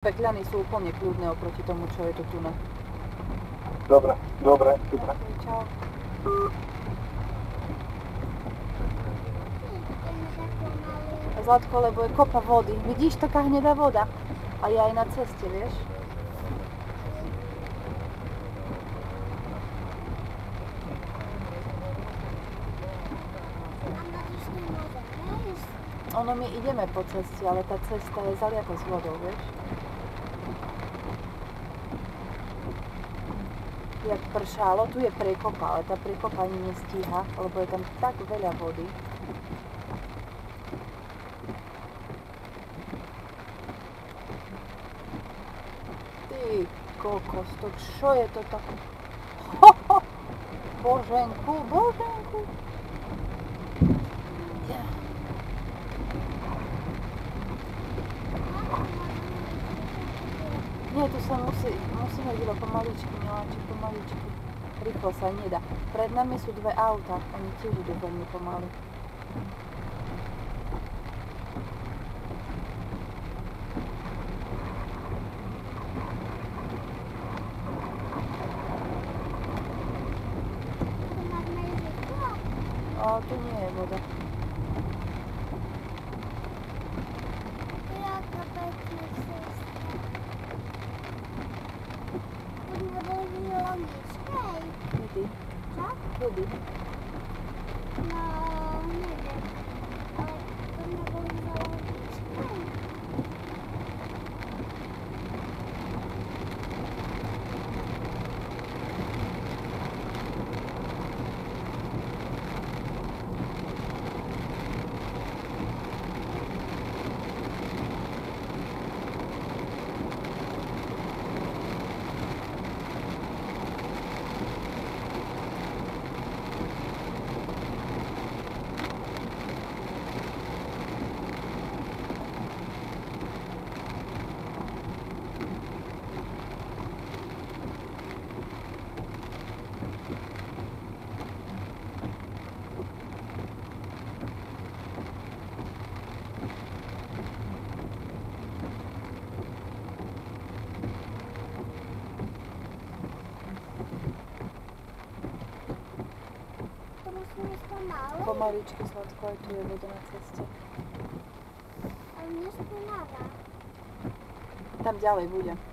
Pekľany sú úplne kľudné oproti tomu, čo je to tu na. Dobre. Čau. Zlatko, lebo je kopa vody. Vidíš, taká hnedá voda. A je aj na ceste, vieš? Ono, my ideme po ceste, ale tá cesta je zaliata s vodou, vieš? Jak pršalo, tu je prekopa, ale tá prekopa ani nestíha, lebo je tam tak veľa vody. Ty kokos, to čo je toto? Boženku. Nie, tu sa musíme iba pomaličky, miláčik, pomaličky. Rýchlo sa nedá. Pred nami sú dve auta, oni tiež idú veľmi pomaly. Tu nie je voda. Kedy? Co? Kedy? No, nie wiem, ale to mogą założyć hej. Pomaličky, Zlatko, aj tu je voda na ceste. Ale nie spłynęła. Tam ďalej bude.